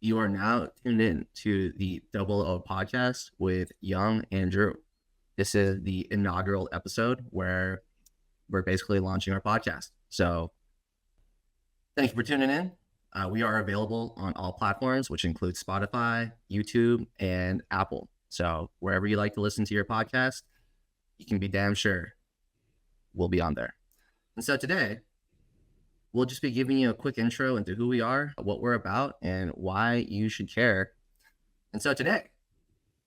You are now tuned in to the Double O podcast with Young and Drew. This is the inaugural episode where we're basically launching our podcast. So thank you for tuning in. We are available on all platforms, which include Spotify, YouTube, and Apple. So wherever you like to listen to your podcast, you can be damn sure we'll be on there. And so today, we'll just be giving you a quick intro into who we are, what we're about, and why you should care. And so today,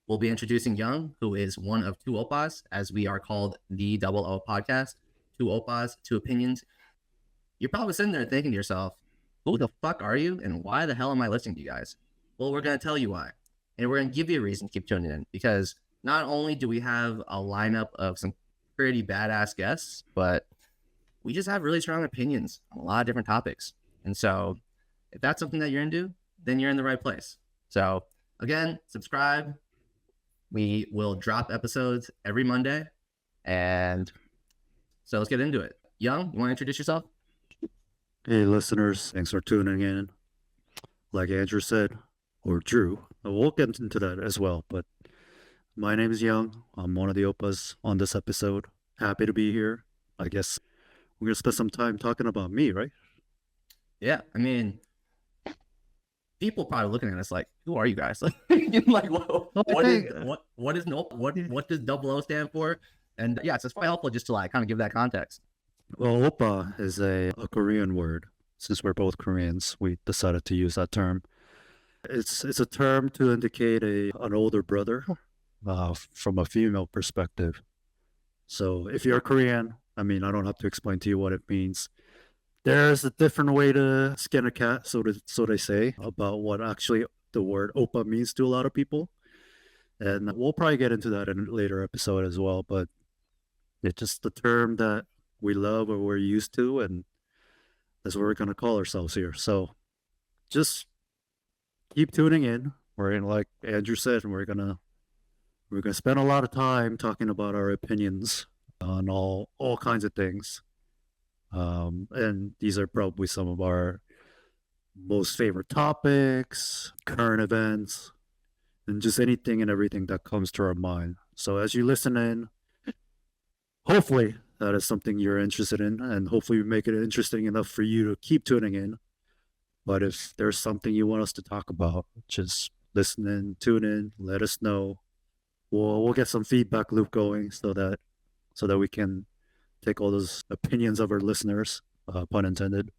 we'll be introducing Young, who is one of two Oppas, as we are called the Double O podcast. Two Oppas, two opinions. You're probably sitting there thinking to yourself, who the fuck are you, and why the hell am I listening to you guys? Well, we're going to tell you why. And we're going to give you a reason to keep tuning in, because not only do we have a lineup of some pretty badass guests, but we just have really strong opinions on a lot of different topics. And so if that's something that you're into, then you're in the right place. So again, subscribe. We will drop episodes every Monday. And so let's get into it. Young, you want to introduce yourself? Hey listeners, thanks for tuning in. Like Andrew said, or Drew, we'll get into that as well, but my name is Young. I'm one of the Oppas on this episode. Happy to be here. I guess we're going to spend some time talking about me, right? Yeah, I mean, people probably looking at us like, who are you guys? Like, what does double O stand for? And yeah, so it's probably helpful just to like kind of give that context. Well, Oppa is a Korean word. Since we're both Koreans, we decided to use that term. It's a term to indicate an older brother from a female perspective. So if you're Korean, I mean, I don't have to explain to you what it means. There's a different way to skin a cat, so they say, about what actually the word oppa means to a lot of people. And we'll probably get into that in a later episode as well, but it's just the term that we love or we're used to, and that's what we're going to call ourselves here. So just keep tuning in. We're in, like Andrew said, we're gonna spend a lot of time talking about our opinions on all kinds of things. And these are probably some of our most favorite topics, current events, and just anything and everything that comes to our mind. So as you listen in, hopefully that is something you're interested in, and hopefully we make it interesting enough for you to keep tuning in. But if there's something you want us to talk about, just listen in, tune in, let us know. We'll get some feedback loop going so that we can take all those opinions of our listeners, pun intended,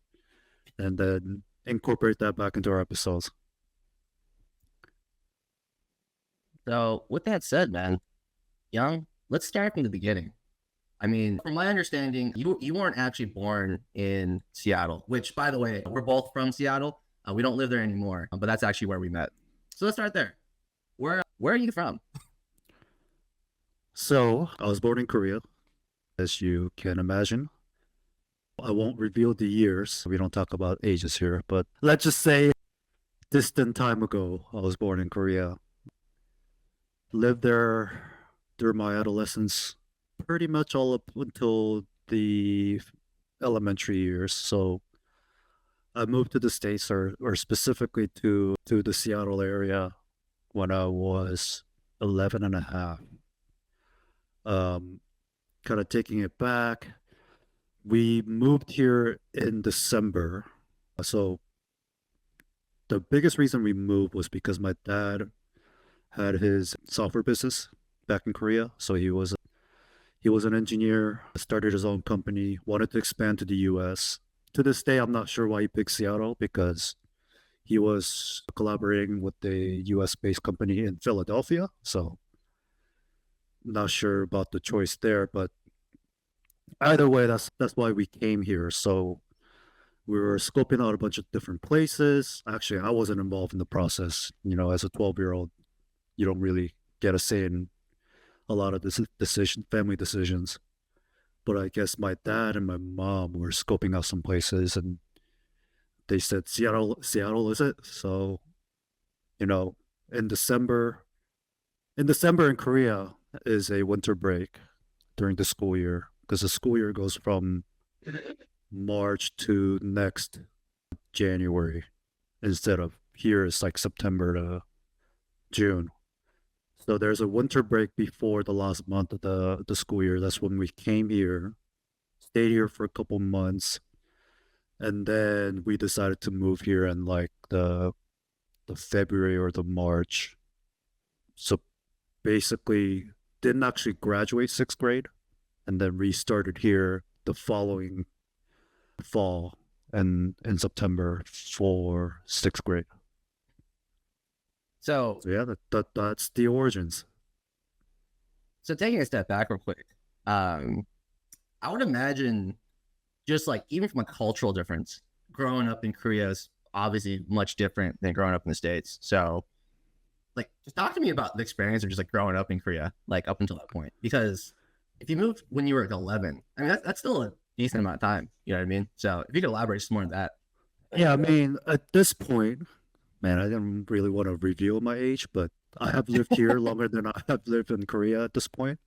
and then incorporate that back into our episodes. So with that said, man, Young, let's start from the beginning. I mean, from my understanding, you weren't actually born in Seattle, which, by the way, we're both from Seattle. We don't live there anymore, but that's actually where we met. So let's start there. Where are you from? So I was born in Korea, as you can imagine. I won't reveal the years. We don't talk about ages here, but let's just say distant time ago, I was born in Korea. Lived there during my adolescence, pretty much all up until the elementary years. So I moved to the States, or specifically to the Seattle area, when I was 11 and a half. Kind of taking it back, we moved here in December. So the biggest reason we moved was because my dad had his software business back in Korea. So he was an engineer, started his own company, wanted to expand to the US. To this day, I'm not sure why he picked Seattle, because he was collaborating with a US-based company in Philadelphia. So not sure about the choice there, but either way, that's why we came here. So we were scoping out a bunch of different places. Actually, I wasn't involved in the process. You know, as a 12-year-old, you don't really get a say in a lot of family decisions. But I guess my dad and my mom were scoping out some places, and they said Seattle is it. So, you know, in December in Korea is a winter break during the school year, because the school year goes from March to next January instead of here is like September to June. So there's a winter break before the last month of the school year. That's when we came here, stayed here for a couple months, and then we decided to move here in like the February or the March. So basically didn't actually graduate sixth grade and then restarted here the following fall and in September for sixth grade. So, So yeah, that's the origins. so taking a step back real quick, I would imagine just like even from a cultural difference, growing up in Korea is obviously much different than growing up in the States. So, like, just talk to me about the experience of just like growing up in Korea, like up until that point. Because if you moved when you were like 11, I mean, that's still a decent amount of time. You know what I mean? So, if you could elaborate some more on that. Yeah, I mean, at this point, man, I didn't really want to reveal my age, but I have lived here longer than I have lived in Korea at this point.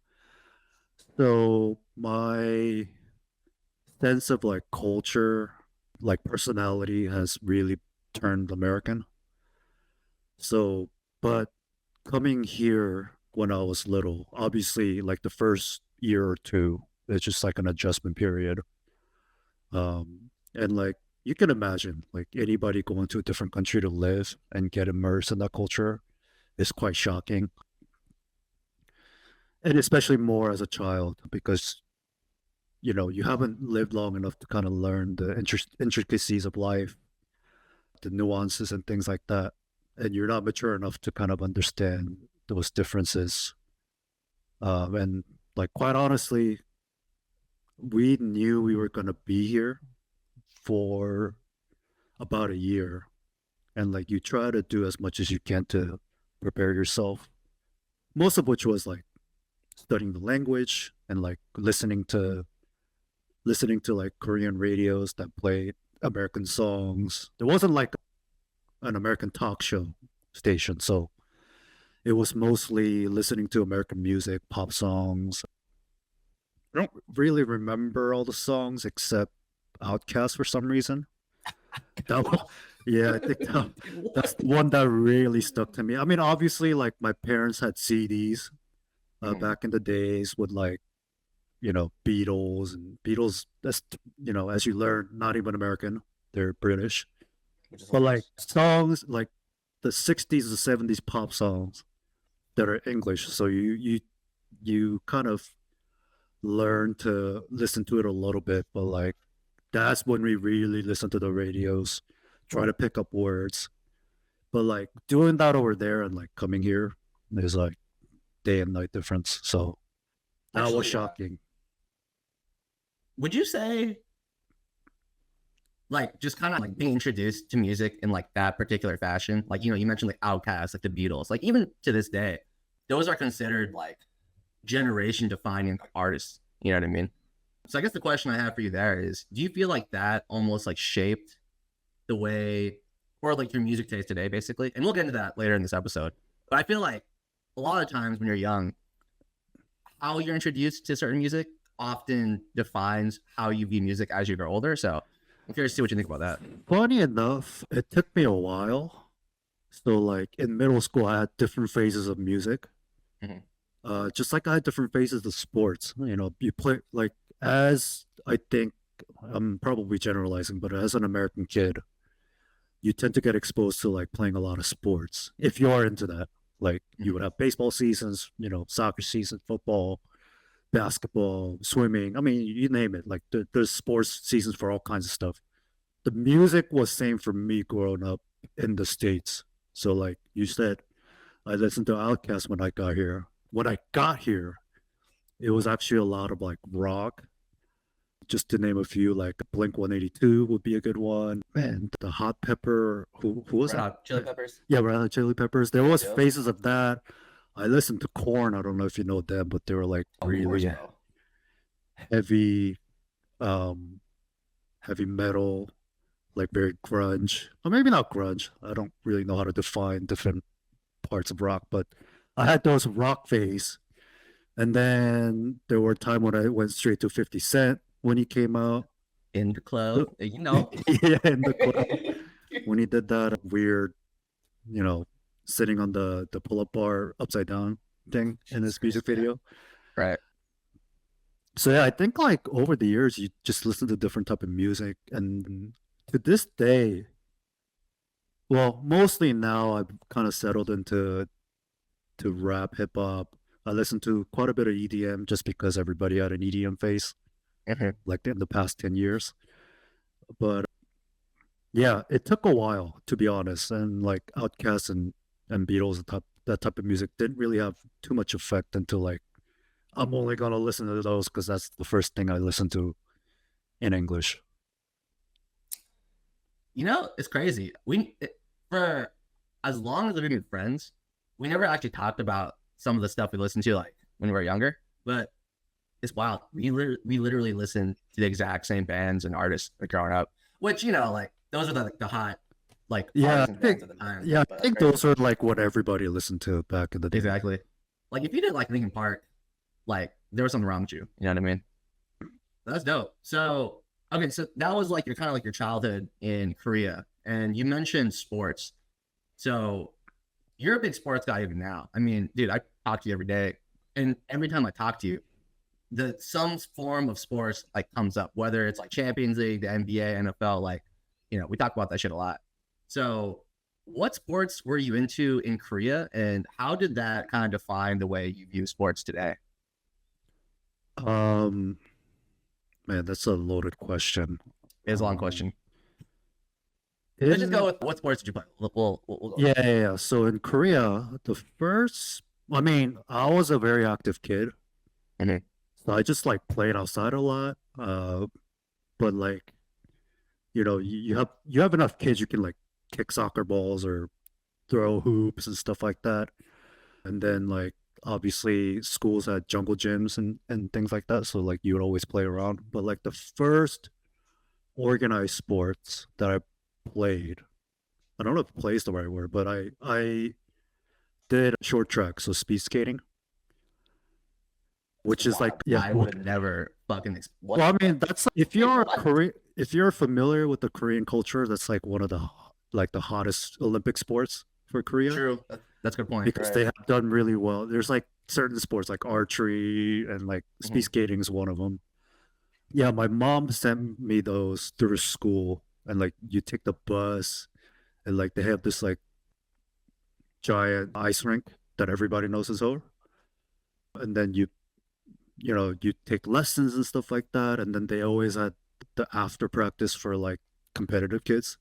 So my sense of like culture, like personality has really turned American. So, but coming here when I was little, obviously like the first year or two, it's just like an adjustment period. And like you can imagine like anybody going to a different country to live and get immersed in that culture is quite shocking. And especially more as a child because you haven't lived long enough to kind of learn the intricacies of life, the nuances and things like that. And you're not mature enough to kind of understand those differences. And like, quite honestly, we knew we were going to be here for about a year. And like, you try to do as much as you can to prepare yourself, most of which was like studying the language and like listening to like Korean radios that played American songs. There wasn't like an American talk show station, so it was mostly listening to American music, pop songs. I don't really remember all the songs except Outcast for some reason. That one, yeah, I think that's the one that really stuck to me. I mean, obviously, like my parents had CDs back in the days with like Beatles and Beatles. That's as you learn, not even American; they're British. Which is But like hilarious. songs like the '60s and '70s pop songs that are English, so you kind of learn to listen to it a little bit. But like that's when we really listen to the radios, try to pick up words. But like doing that over there and like coming here is like day and night difference. So that was Actually, shocking. would you say like just kind of like being introduced to music in like that particular fashion? Like, you mentioned like Outkast, like the Beatles, like even to this day, those are considered like generation defining artists. You know what I mean? So I guess the question I have for you there is, do you feel like that almost like shaped the way or like your music taste today, basically? And we'll get into that later in this episode. But I feel like a lot of times when you're young, how you're introduced to certain music often defines how you view music as you grow older. So I'm curious to see what you think about that. Funny enough, it took me a while. So like in middle school, I had different phases of music. Mhm. Just like I had different phases of sports. You play like as I think I'm probably generalizing, but as an American kid, you tend to get exposed to like playing a lot of sports if you are into that. Like you would have baseball seasons, soccer season, football, basketball, swimming. I mean, you name it. Like there's sports seasons for all kinds of stuff. The music was same for me growing up in the States. So like you said, I listened to Outkast when I got here. When I got here, it was actually a lot of like rock. Just to name a few, like Blink 182 would be a good one. Man, the Hot Pepper, who was Red that? Hot Chili Peppers. Yeah, Red Hot Chili Peppers. There was Yep. phases of that. I listened to Korn. I don't know if you know them, but they were like Of course, really bro. heavy, um, heavy metal, like very grunge. Or maybe not grunge. I don't really know how to define different parts of rock, but I had those rock phase. And then there were time when I went straight to 50 Cent when he came out. In the club, Yeah, in the club yeah, when he did that weird. you know, sitting on the pull-up bar upside down thing in Jesus his music Christ, yeah. video. Right. So yeah, I think like over the years you just listen to different type of music, and to this day, well, mostly now I've kind of settled into to rap, hip hop. I listen to quite a bit of EDM just because everybody had an EDM phase Mhm. like in the past 10 years. But yeah, it took a while to be honest, and like Outkast and Beatles and that type of music didn't really have too much effect until like I'm only gonna listen to those because that's the first thing I listen to in English. You know, it's crazy. For as long as we've been friends, we never actually talked about some of the stuff we listened to like when we were younger. But it's wild. We literally listened to the exact same bands and artists like growing up, which like those are the hot like Yeah, artists and bands at the time. I But that's think crazy. those are like what everybody listened to back in the day. Exactly. Like if you didn't like Linkin Park, like there was something wrong with you. You know what I mean? That's dope. So okay, so that was like your kind of like your childhood in Korea, and you mentioned sports. So you're a big sports guy even now. I mean, dude, I talk to you every day, and every time I talk to you, the some form of sports like comes up, whether it's like Champions League, the NBA, NFL. Like, we talk about that shit a lot. So, what sports were you into in Korea, and how did that kind of define the way you view sports today? Um, Man, that's a loaded question. Is a long Um, question. Let's just go in with what sports did you play? We'll go with Yeah, that. yeah, yeah. So in Korea, the first, I mean, I was a very active kid, Mm-hmm. so I just like played outside a lot. But like, you have enough kids you can like kick soccer balls or throw hoops and stuff like that. And then like obviously schools had jungle gyms and things like that, so like you would always play around. But like the first organized sports that I played, I don't know if play is the right word, but I did short track, so speed skating, It's which is like wild. yeah. I would have never fucking what Well, I the mean that's if wait you're what? Korean, if you're familiar with the Korean culture, that's like one of the like the hottest Olympic sports for Korea True. That's a good point. because Right. they have done really well. There's like certain sports like archery and like speed Mm-hmm. skating is one of them. Yeah, my mom sent me those through school, and like you take the bus, and like they have this like giant ice rink that everybody knows is over, and then you take lessons and stuff like that, and then they always had the after practice for like competitive kids.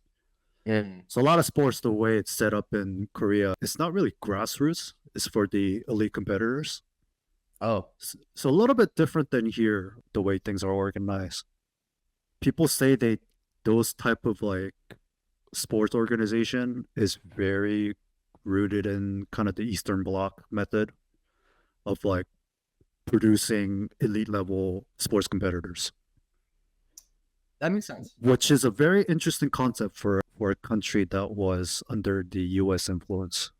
And So a lot of sports, the way it's set up in Korea, it's not really grassroots. It's for the elite competitors. oh, So a little bit different than here, the way things are organized. People say those type of like sports organization is very rooted in kind of the Eastern Bloc method of like producing elite level sports competitors, that makes sense. which is a very interesting concept for a country that was under the US influence.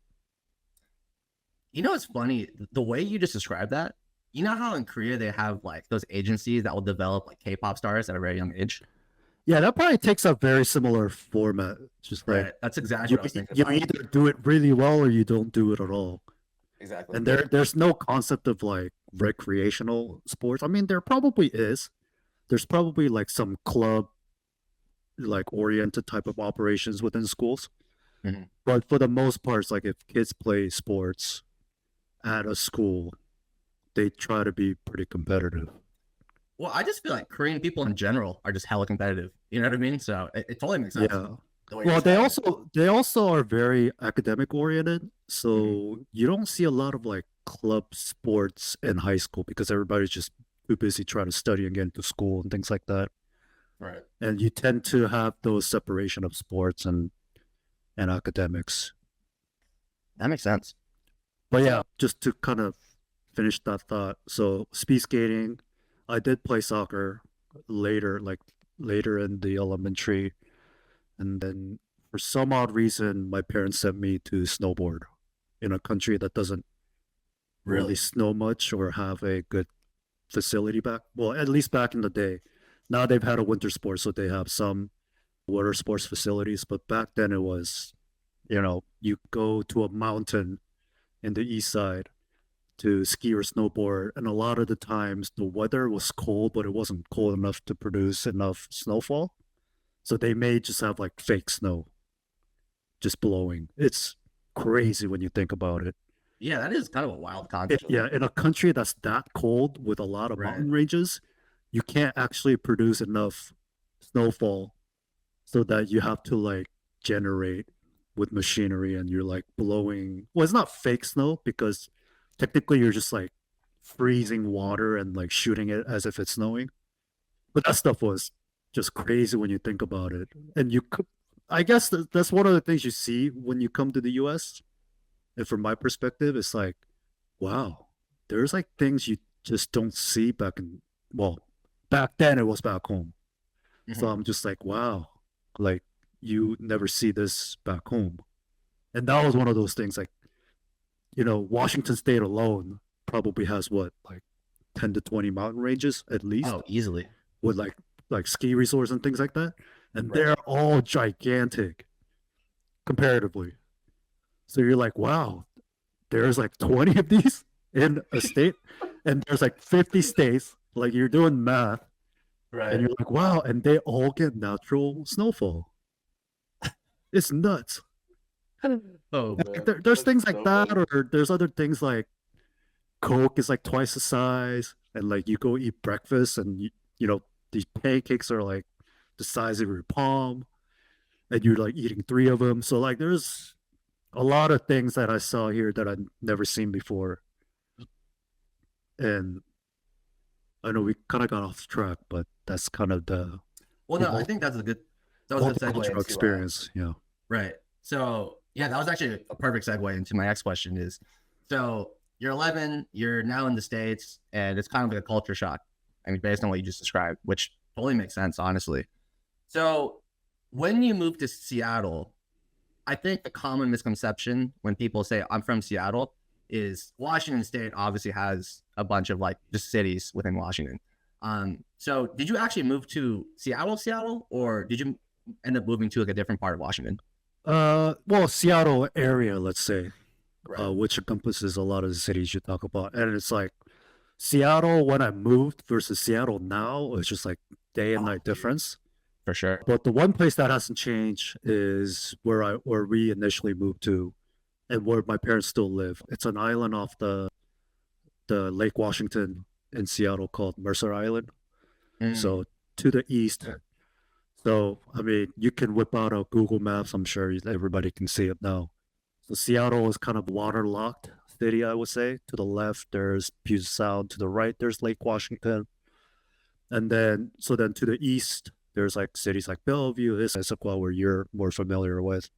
You know, it's funny the way you just described that. You know how in Korea they have like those agencies that will develop like K-pop stars at a very young age. Yeah, that probably takes a very similar format. Just like Right. That's exactly you, what I was thinking you about. either do it really well or you don't do it at all. Exactly. And there's no concept of like recreational sports. I mean, there probably is. There's probably like some club like oriented type of operations within schools. Mm-hmm. But for the most part, it's like if kids play sports at a school, they try to be pretty competitive. Well, I just feel like Korean people in general are just hella competitive. You know what I mean? So it totally makes sense Yeah. the way you're Well, they describing it. also they also are very academic oriented. Mm-hmm. So you don't see a lot of like club sports in high school because everybody's just too busy trying to study and get into school and things like that. Right. And you tend to have those separation of sports and academics. That makes sense. But yeah, So just to kind of finish that thought. So speed skating, I did play soccer later, like later in the elementary, and then for some odd reason, my parents sent me to snowboard in a country that doesn't really really, snow much or have a good facility back. Well, at least back in the day. Now they've had a winter sport, so they have some water sports facilities, but back then it was You go to a mountain in the east side to ski or snowboard, and a lot of the times the weather was cold, but it wasn't cold enough to produce enough snowfall. So they may just have like fake snow just blowing. It's crazy when you think about it. Yeah, that is kind of a wild concept. Yeah, in a country that's that cold with a lot of Right. mountain ranges, you can't actually produce enough snowfall so that you have to like generate with machinery and you're like blowing. Well, it's not fake snow because technically you're just like freezing water and like shooting it as if it's snowing. But that stuff was just crazy when you think about it. And you could, I guess that's one of the things you see when you come to the US. And from my perspective, it's like, wow, there's like things you just don't see back in, well, back then it was back home. So Mhm. I'm just like, wow, like you never see this back home. And that was one of those things like, Washington State alone probably has what, like 10 to 20 mountain ranges at least Oh, easily. with like ski resorts and things like that. And Right. they're all gigantic comparatively. So you're like, wow, there's like 20 of these in a state, and there's like 50 states. Like you're doing math, and Right. you're like, wow, and they all get natural snowfall. It's nuts. Oh Like, man, there's that's things like so that, funny. or there's other things like Coke is like twice the size, and like you go eat breakfast, and these pancakes are like the size of your palm, and you're like eating three of them. So like there's a lot of things that I saw here that I've never seen before. And I know we kind of got off track, but that's kind of Well, the no, I think that was a good segue multicultural into experience. Yeah. right. So yeah, that was actually a perfect segue into my next question is so you're 11, you're now in the States, and it's kind of like a culture shock. I mean, based on what you just described, which totally makes sense, honestly. So when you moved to Seattle, I think the common misconception when people say I'm from Seattle is Washington State obviously has a bunch of like just cities within Washington. So did you actually move to Seattle, or did you end up moving to like a different part of Washington? Well, Seattle area, let's say, Right. which encompasses a lot of the cities you talk about, and it's like Seattle when I moved versus Seattle now, it's just like day and Oh, night dude, difference. for sure. But the one place that hasn't changed is where we initially moved to, and where my parents still live. It's an island off the Lake Washington in Seattle called Mercer Island. Mm, So to the east. So I mean, you can whip out a Google Maps. I'm sure everybody can see it now. So Seattle is kind of waterlocked city, I would say. To the left, there's Puget Sound. To the right, there's Lake Washington. And then to the east, there's like cities like Bellevue, Issaquah, where you're more familiar with.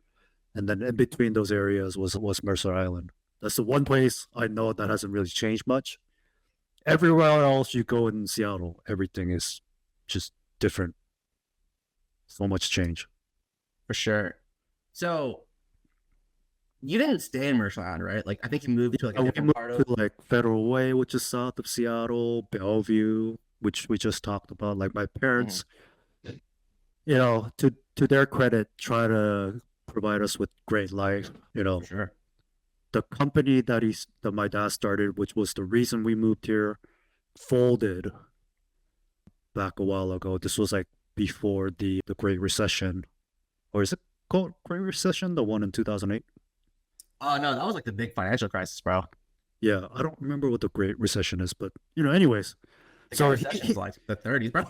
And then in between those areas was Mercer Island. That's the one place I know that hasn't really changed much. Everywhere else you go in Seattle, everything is just different. So much change. for sure. So you didn't stay in Mercer Island, right? Like I think you moved to like a We different moved part to of. like Federal Way, which is south of Seattle, Bellevue, which we just talked about. Like my Mhm, parents, to their credit, try to provide us with great life. for sure. The company that my dad started, which was the reason we moved here, folded back a while ago. This was like before the Great Recession, or is it called Great Recession? The one in 2008. Oh no, that was like the big financial crisis, bro. Yeah, I don't remember what the Great Recession is, but anyways. The Great So Recession was like the 30s, bro.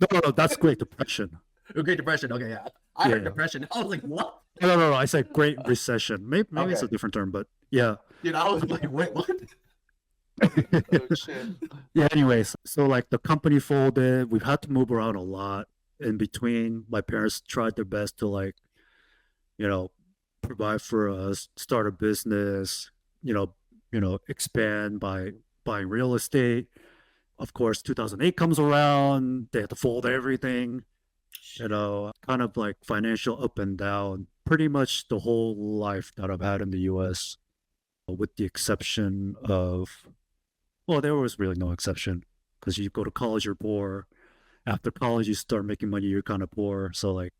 no, that's Great Depression. Great Depression. Okay, yeah. I Yeah, heard yeah. depression. I was like, what? No. I said Great Recession. Maybe it's Okay. a different term, but yeah. Dude, I was like, wait, what? Oh shit. Yeah. Anyways, so like the company folded. We've had to move around a lot in between. My parents tried their best to like you know provide for us, start a business, expand by buying real estate. Of course, 2008 comes around. They had to fold everything. Kind of like financial up and down. Pretty much the whole life that I've had in the U.S. With the exception of, well, there was really no exception because you go to college, you're poor. After college, you start making money, you're kind of poor. So like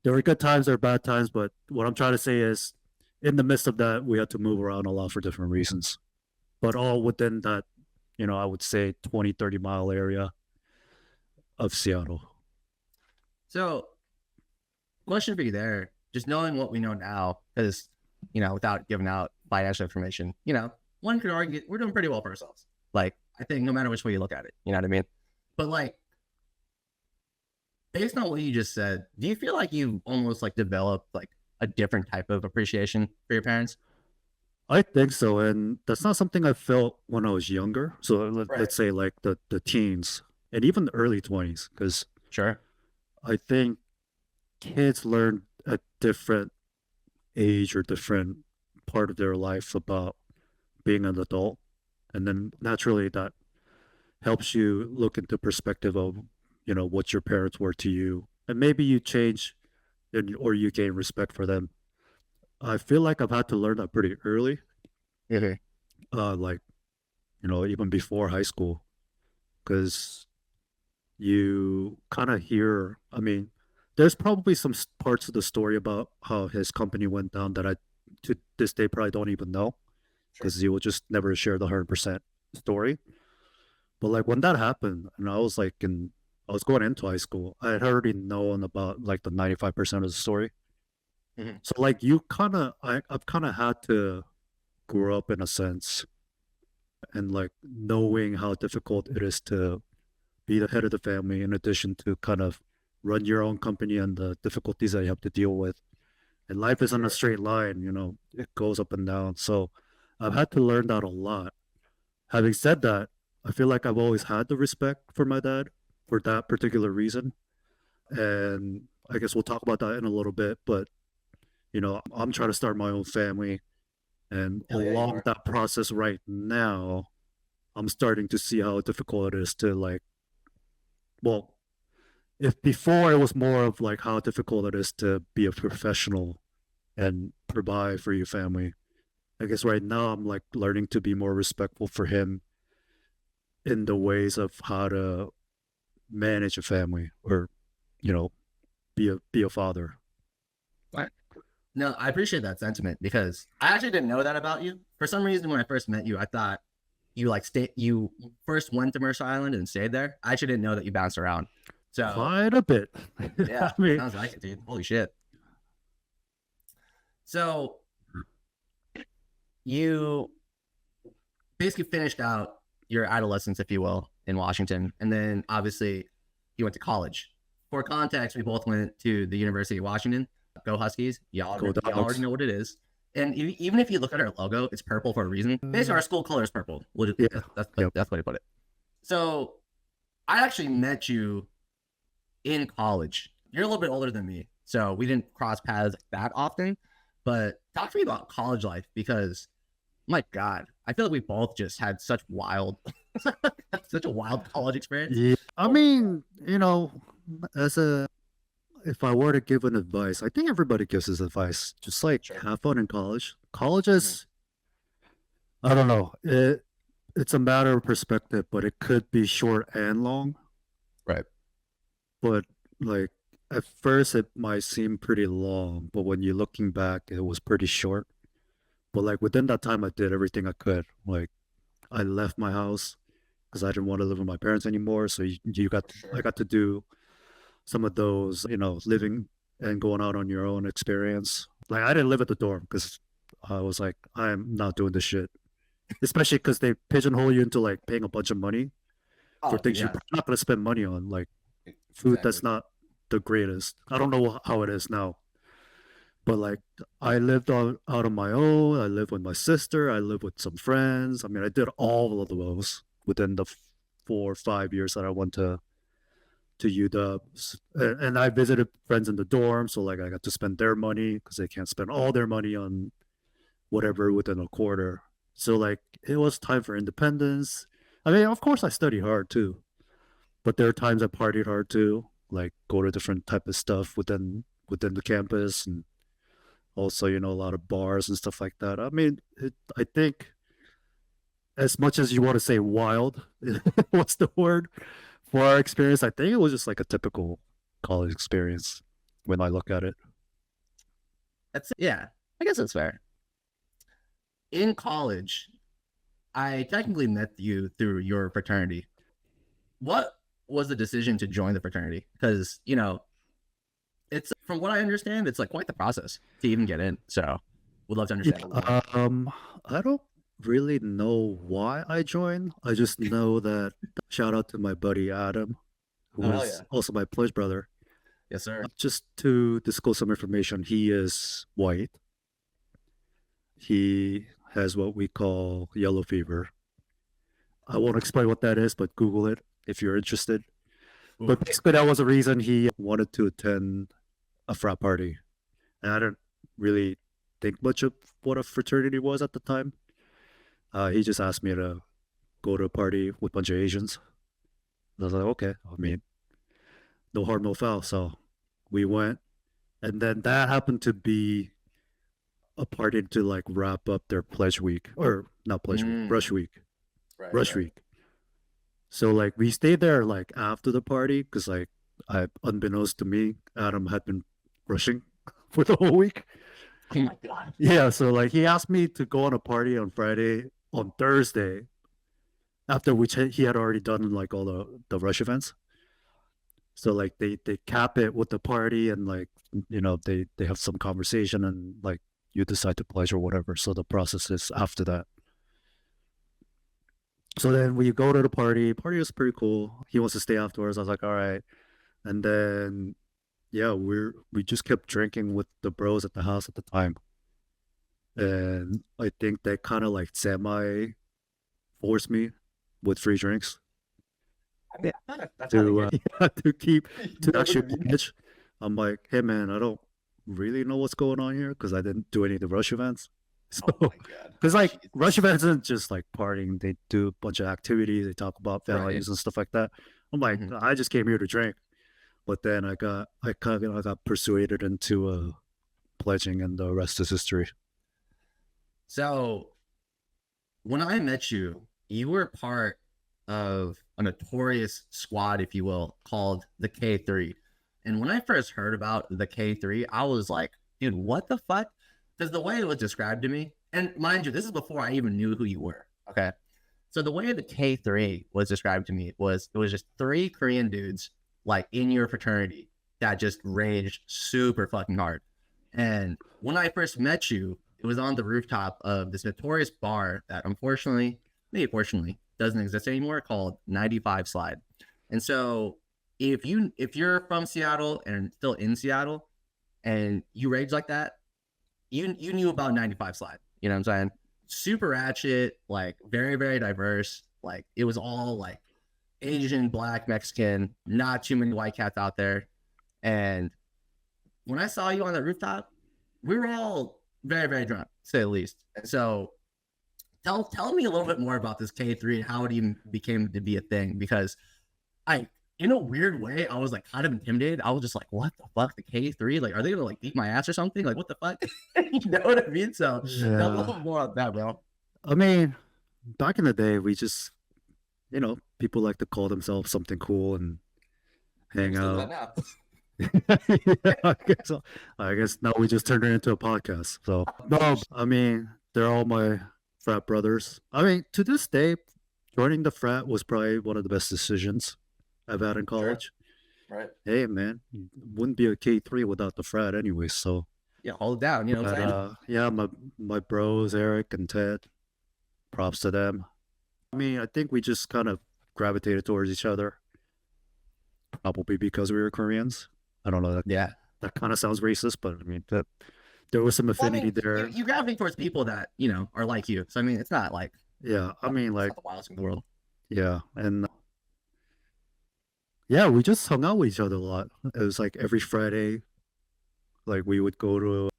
there were good times, there were bad times, but what I'm trying to say is, in the midst of that, we had to move around a lot for different reasons, but all within that, I would say 20, 30 mile area of Seattle. So, question for you there, just knowing what we know now, because, without giving out financial information, one could argue we're doing pretty well for ourselves. Like, I think no matter which way you look at it, you know what I mean? But like, based on what you just said, do you feel like you almost like developed like a different type of appreciation for your parents? I think so, and that's not something I felt when I was younger. So Right. let's say like the teens and even the early 20s, because Sure. I think kids learn at different age or different part of their life about being an adult, and then naturally that helps you look into perspective of what your parents were to you, and maybe you change or you gain respect for them. I feel like I've had to learn that pretty early, Mm-hmm. like even before high school, because you kind of hear. I mean, there's probably some parts of the story about how his company went down that I to this day probably don't even know, Sure. because he will just never share the 100% story. But like when that happened, and I was going into high school, I had already known about like the 95% of the story. Mm-hmm. So like I've kind of had to grow up in a sense, and like knowing how difficult it is to be the head of the family, in addition to kind of run your own company and the difficulties that you have to deal with. And life isn't a Sure. straight line, it goes up and down. So I've had to learn that a lot. Having said that, I feel like I've always had the respect for my dad for that particular reason. And I guess we'll talk about that in a little bit. But, I'm trying to start my own family. And Hell yeah, you along are. that process right now, I'm starting to see how difficult it is to like, well, if before it was more of like how difficult it is to be a professional and provide for your family. I guess right now I'm like learning to be more respectful for him in the ways of how to manage a family or, you know, be a father. Right. No, I appreciate that sentiment because I actually didn't know that about you. For some reason, when I first met you, I thought you first went to Mercer Island and stayed there. I actually didn't know that you bounced around. So Quite a bit. yeah, I mean, sounds like it, dude. Holy shit. So you basically finished out your adolescence, if you will, in Washington, and then obviously you went to college. For context, we both went to the University of Washington. Go Huskies! go Y'all already dogs. know what it is. And even if you look at our logo, it's purple for a reason. Basically, our school color is purple. Yeah. Yep. That's the way to put it. So I actually met you in college. You're a little bit older than me, so we didn't cross paths that often. But talk to me about college life because my God, I feel like we both just had such a wild college experience. Yeah. I Oh, mean, as a if I were to give an advice, I think everybody gives this advice. Just like sure. have fun in college. College Mm-hmm. is, I don't know. It's a matter of perspective, but it could be short and long. Right. But like at first it might seem pretty long, but when you're looking back, it was pretty short. But like within that time, I did everything I could. Like I left my house because I didn't want to live with my parents anymore. So I Sure. got to do some of those, living and going out on your own experience. Like I didn't live at the dorm because I was like, I'm not doing this shit. Especially because they pigeonhole you into like paying a bunch of money for Oh, dude, things you're yeah, probably not going to spend money on, like food that's exactly. not the greatest. I don't know how it is now, but like I lived out on my own. I lived with my sister. I lived with some friends. I mean, I did all of those within the 4 or 5 years that I went to UW, and I visited friends in the dorm. So like I got to spend their money because they can't spend all their money on whatever within a quarter. So like it was time for independence. I mean, of course, I studied hard too, but there are times I partied hard too, like go to different type of stuff within the campus, and also a lot of bars and stuff like that. I mean, I think as much as you want to say wild, what's the word for our experience? I think it was just like a typical college experience. when I look at it. That's yeah. I guess that's fair. In college, I technically met you through your fraternity. What was the decision to join the fraternity? Because it's from what I understand, it's like quite the process to even get in. So, would love to understand a little more. I don't really know why I joined. I just know that shout out to my buddy Adam, Oh who hell is yeah, also my pledge brother. yes sir. Just to disclose some information, he is white. He has what we call yellow fever. I won't explain what that is, but Google it if you're interested. Oof. But basically, that was the reason he wanted to attend a frat party. And I didn't really think much of what a fraternity was at the time. He just asked me to go to a party with a bunch of Asians. I was like, okay. I mean, no harm, no foul. So we went. And then that happened to be a party to like wrap up their pledge week, or not pledge week, Mm, rush week, right, rush right. week. So like we stayed there like after the party because like unbeknownst to me, Adam had been rushing for the whole week. Oh my god. Yeah, so like he asked me to go on a party on Friday, on Thursday, after which he had already done like all the rush events. So like they cap it with the party and like they have some conversation and like you decide to pledge or whatever. So the process is after that. So then we go to the party. Party was pretty cool. He wants to stay afterwards. I was like, all right. And then yeah, we just kept drinking with the bros at the house at the time. And I think they kind of like semi forced me with free drinks I mean, that's kind of to good. to keep You to know what I actually mean? pledge. I'm like, hey man, I don't really know what's going on here because I didn't do any of the rush events. Oh So, my god. because like rush Jesus. events isn't just like partying; they do a bunch of activities. They talk about Right. values and stuff like that. I'm like, Mhm. I just came here to drink, but then I got persuaded into pledging, and the rest is history. So when I met you, you were part of a notorious squad, if you will, called the K3. And when I first heard about the K3, I was like, dude, what the fuck? Because the way it was described to me, and mind you, this is before I even knew who you were. Okay. So the way the K3 was described to me was it was just three Korean dudes like in your fraternity that just raged super fucking hard. And when I first met you, it was on the rooftop of this notorious bar that unfortunately, maybe fortunately, doesn't exist anymore called 95 Slide. And so if you're from Seattle and still in Seattle and you rage like that, you knew about 95 Slide. You know what I'm saying? Super ratchet, like very, very diverse. Like it was all like Asian, black, Mexican, not too many white cats out there. And when I saw you on the rooftop, we were all very, very drunk, to say the least. And so tell me a little bit more about this K3 and how it even became to be a thing. Because I in a weird way, I was like kind of intimidated. I was just like, what the fuck? The K3? Like, are they gonna like beat my ass or something? Like, what the fuck? You know what I mean? So tell me a Yeah, little more about that, bro. I mean, back in the day, we just people like to call themselves something cool and Yeah, we hang still do that out. now. Yeah, I guess now we just turned it into a podcast. So no, I mean they're all my frat brothers. I mean to this day, joining the frat was probably one of the best decisions I've had in Sure. college. Right. Hey man, wouldn't be a K3 without the frat anyway. So, Yeah, hold it down. You know what but I'm saying? yeah, my bros Eric and Ted, props to them. I mean, I think we just kind of gravitated towards each other, probably because we were Koreans. I don't know Yeah. that kind of sounds racist, but I mean that there was some Well, I affinity mean, you, there. you gravitate towards people that, are like you. So I mean, it's not like Yeah, I mean, it's like, not the wildest thing in the world. yeah, and yeah, we just hung out with each other a lot. It was like every Friday, like we would go to.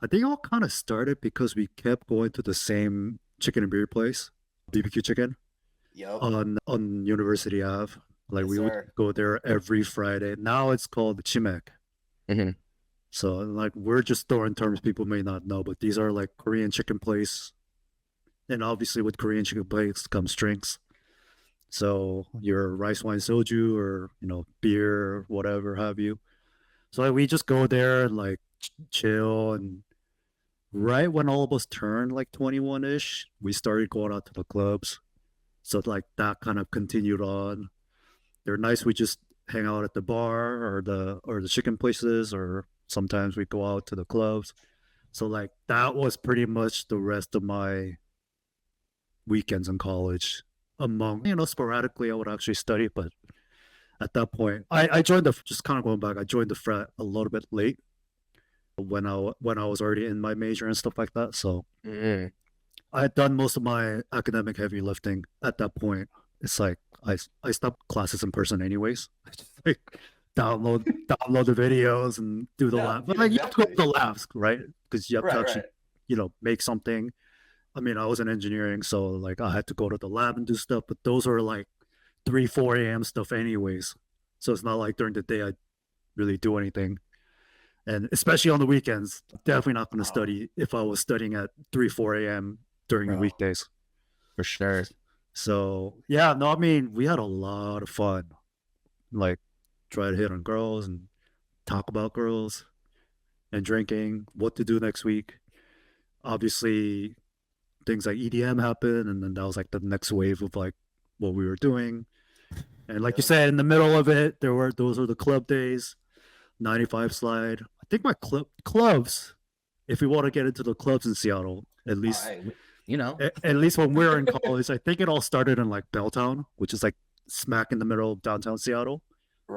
I think it all kind of started because we kept going to the same chicken and beer place, BBQ Chicken, Yep. on University Ave. Like Yes, we would sir. go there every Friday. Now it's called Chimek. Mm-hmm. So like we're just throwing terms people may not know, but these are like Korean chicken place, and obviously with Korean chicken place comes drinks. So your rice wine soju or beer, whatever have you. So like, we just go there and like chill. And right when all of us turned like 21 ish, we started going out to the clubs. So like that kind of continued on. They're nice. We just hang out at the bar or the chicken places, or sometimes we go out to the clubs. So like that was pretty much the rest of my weekends in college. Among sporadically I would actually study, but at that point I joined the just kind of going back. I joined the frat a little bit late when I was already in my major and stuff like that. So Mm. I had done most of my academic heavy lifting at that point. It's like I stopped classes in person anyways. I just like download the videos and do the Yeah, lab. But like you have to go to the labs, right? Because you have to right, actually right. make something. I mean, I was in engineering, so like I had to go to the lab and do stuff. But those are like 3 4 a.m. stuff anyways. So it's not like during the day I really do anything. And especially on the weekends, definitely not going to Oh, study if I was studying at 3 4 a.m. during the bro, weekdays. for sure. So yeah, no, I mean we had a lot of fun. Like try to hit on girls and talk about girls and drinking, what to do next week. Obviously, things like EDM happened, and then that was like the next wave of like what we were doing. And like you Yeah. said, in the middle of it, those were the club days. 95 slide. I think my clubs. If we want to get into the clubs in Seattle, at All least right. You know. at least when we were in college, I think it all started in like Belltown, which is like smack in the middle of downtown Seattle.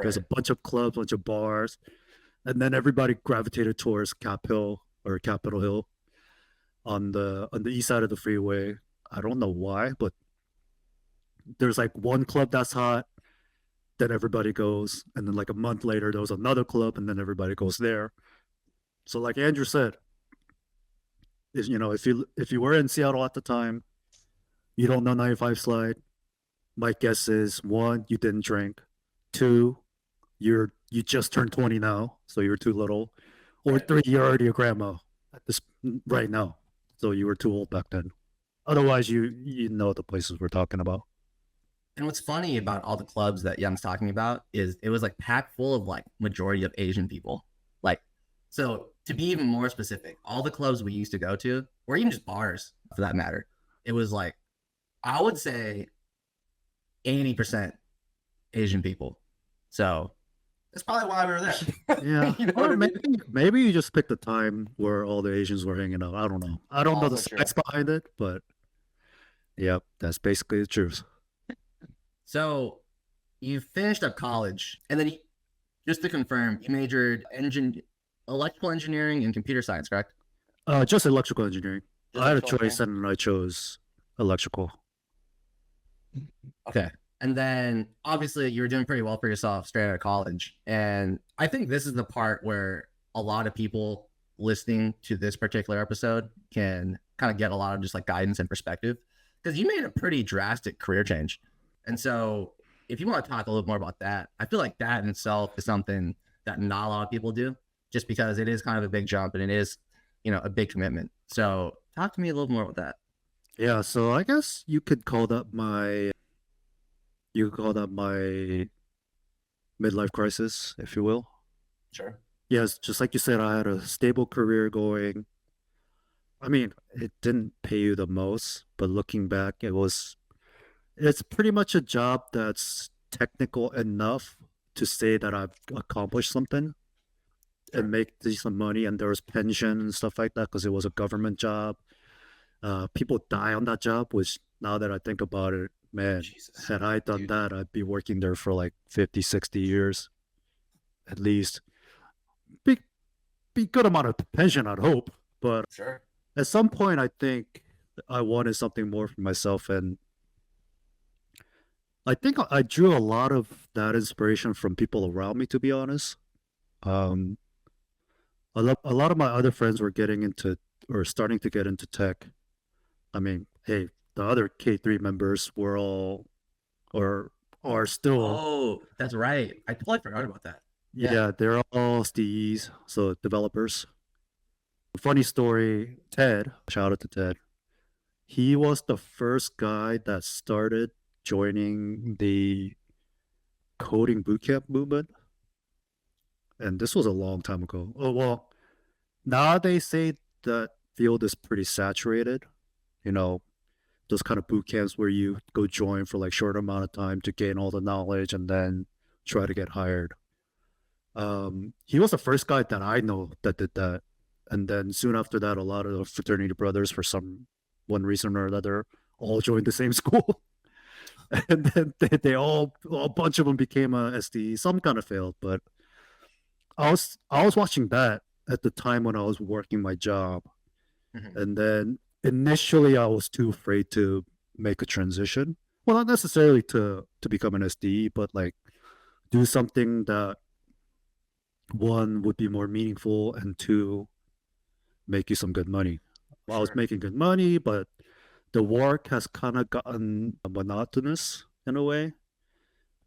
There's a Right. bunch of clubs, bunch of bars, and then everybody gravitated towards Cap Hill or Capitol Hill on the east side of the freeway. I don't know why, but there's like one club that's hot, then everybody goes, and then like a month later there was another club, and then everybody goes there. So like Andrew said, is if you were in Seattle at the time, you don't know 95 slide. My guess is one, you didn't drink. Two, you just turned 20 now, so you're too little. Or Right. three, you're already a grandma at this right now, so you were too old back then. Otherwise, you know the places we're talking about. And what's funny about all the clubs that Young's talking about is it was like packed full of like majority of Asian people. Like, so to be even more specific, all the clubs we used to go to, or even just bars for that matter, it was like I would say 80% Asian people. So that's probably why we were there. Yeah, You know what or I mean? maybe you just picked a time where all the Asians were hanging out. I don't know. I don't know the Also true. science behind it, but yep, that's basically the truth. So you finished up college, and then just to confirm, you majored electrical engineering and computer science, correct? Just electrical engineering. Just I had a electrical choice engineering. and I chose electrical. Okay. And then obviously you were doing pretty well for yourself straight out of college. And I think this is the part where a lot of people listening to this particular episode can kind of get a lot of just like guidance and perspective because you made a pretty drastic career change. And so if you want to talk a little more about that, I feel like that in itself is something that not a lot of people do just because it is kind of a big jump and it is, a big commitment. So talk to me a little more about that. Yeah, so I guess you could call that my midlife crisis, if you will. Sure. Yes, just like you said, I had a stable career going. I mean, it didn't pay you the most, but looking back, it's pretty much a job that's technical enough to say that I've accomplished something and Sure. make decent money. And there was pension and stuff like that because it was a government job. People die on that job, which now that I think about it, man, Jesus. had I done Dude. that, I'd be working there for like 50, 60 years at least. Be, be good amount of pension, I'd hope. But Sure. at some point, I think I wanted something more for myself. And I think I drew a lot of that inspiration from people around me, to be honest. Um, a lot of my other friends were getting into or starting to get into tech. I mean, hey, the other K3 members were all or are still, Oh, that's right. I totally forgot about that. Yeah. yeah, they're all SDEs, so developers. Funny story, Ted, shout out to Ted. He was the first guy that started joining the coding bootcamp movement. and this was a long time ago. Oh well, now they say that field is pretty saturated. You know, those kind of boot camps where you go join for like short amount of time to gain all the knowledge and then try to get hired. He was the first guy that I know that did that. And then soon after that, a lot of the fraternity brothers, for some one reason or another, all joined the same school. And then they all, a bunch of them became a SDE. Some kind of failed, but I was watching that at the time when I was working my job. Mhm. And then initially I was too afraid to make a transition. Well, not necessarily to become an SDE, but like do something that one would be more meaningful and two make you some good money. Well, I was Sure. making good money, but the work has kind of gotten monotonous in a way.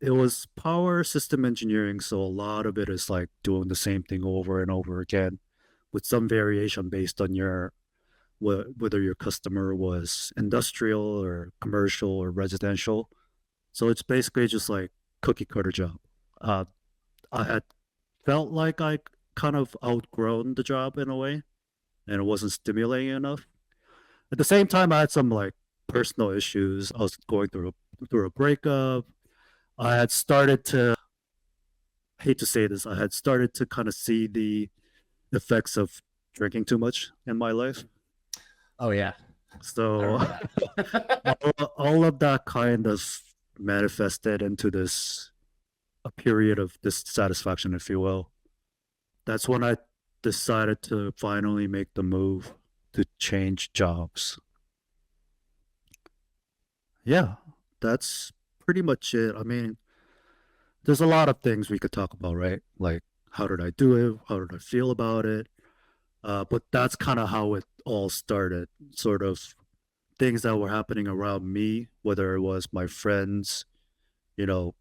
It was power system engineering, so a lot of it is like doing the same thing over and over again with some variation based on your whether your customer was industrial or commercial or residential. So it's basically just like cookie cutter job. Uh, I had felt like I kind of outgrown the job in a way, and it wasn't stimulating enough. At the same time, I had some like personal issues. I was going through a breakup. I had started to I hate to say this. I had started to kind of see the effects of drinking too much in my life. Oh yeah, I So remember that. all of that kind of manifested into this a period of dissatisfaction, if you will. That's when I decided to finally make the move to change jobs. Yeah, that's pretty much it. I mean, there's a lot of things we could talk about, right? Like, how did I do it? How did I feel about it? But that's kind of how it all started. Sort of things that were happening around me, whether it was my friends, you know,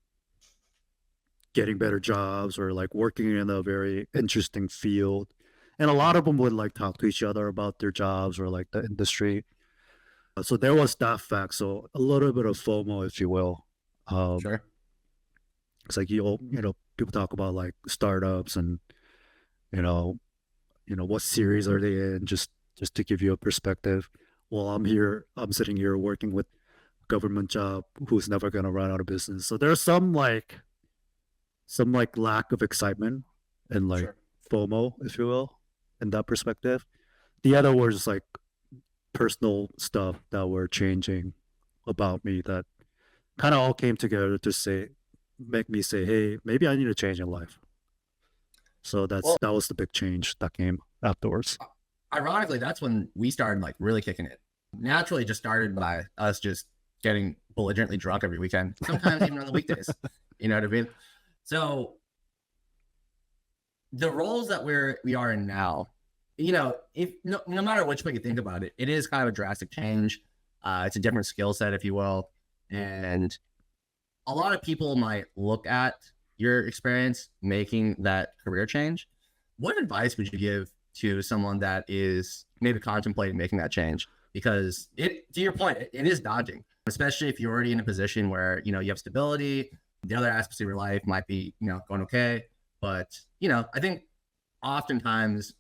getting better jobs or like working in a very interesting field. And a lot of them would like talk to each other about their jobs or like the industry. So there was that fact. So a little bit of FOMO, if you will. Um, Sure. it's like people talk about like startups and you know what series are they in, just to give you a perspective. Well, I'm sitting here working with a government job who's never going to run out of business. So there's some lack of excitement and like Sure. FOMO, if you will, in that perspective. The other was like personal stuff that were changing about me that kind of all came together to make me say, hey, maybe I need a change in life. So Well, that was the big change that came afterwards. ironically, that's when we started like really kicking it. Naturally, just started by us just getting belligerently drunk every weekend, sometimes even on the weekdays. You know what I mean? So the roles that we are in now, if no matter which way you think about it, it is kind of a drastic change. It's a different skill set, if you will, and a lot of people might look at your experience making that career change. What advice would you give to someone that is maybe contemplating making that change? Because to your point, it is daunting, especially if you're already in a position where you have stability. The other aspects of your life might be going okay, but I think oftentimes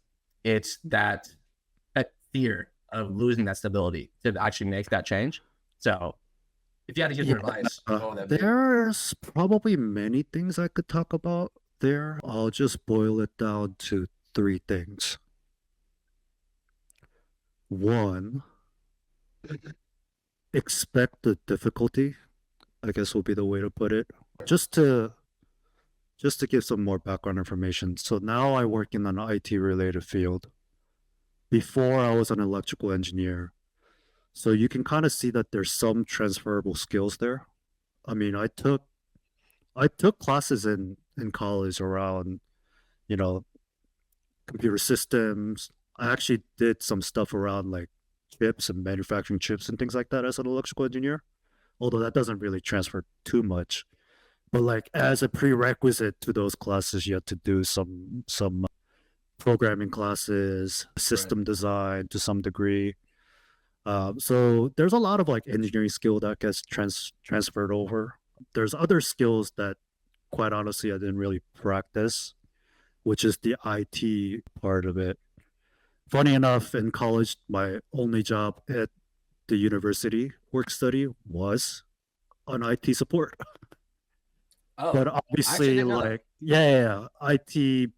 it's that fear of losing that stability to actually make that change. So if you had to give Yeah, some advice, what would that be? there's probably many things I could talk about there. I'll just boil it down to three things. One, expect the difficulty, I guess will be the way to put it. Just to just to give some more background information. So now I work in an IT related field. Before I was an electrical engineer. So you can kind of see that there's some transferable skills there. I mean, I took classes in college around, you know, computer systems. I actually did some stuff around like chips and manufacturing chips and things like that as an electrical engineer, although that doesn't really transfer too much. But like as a prerequisite to those classes, you had to do some programming classes, Right. system design to some degree. So there's a lot of like engineering skill that gets transferred over. There's other skills that, quite honestly, I didn't really practice. which is the IT part of it. Funny enough, in college, my only job at the university work study was on IT support. But Oh, I actually obviously, didn't know that. like, IT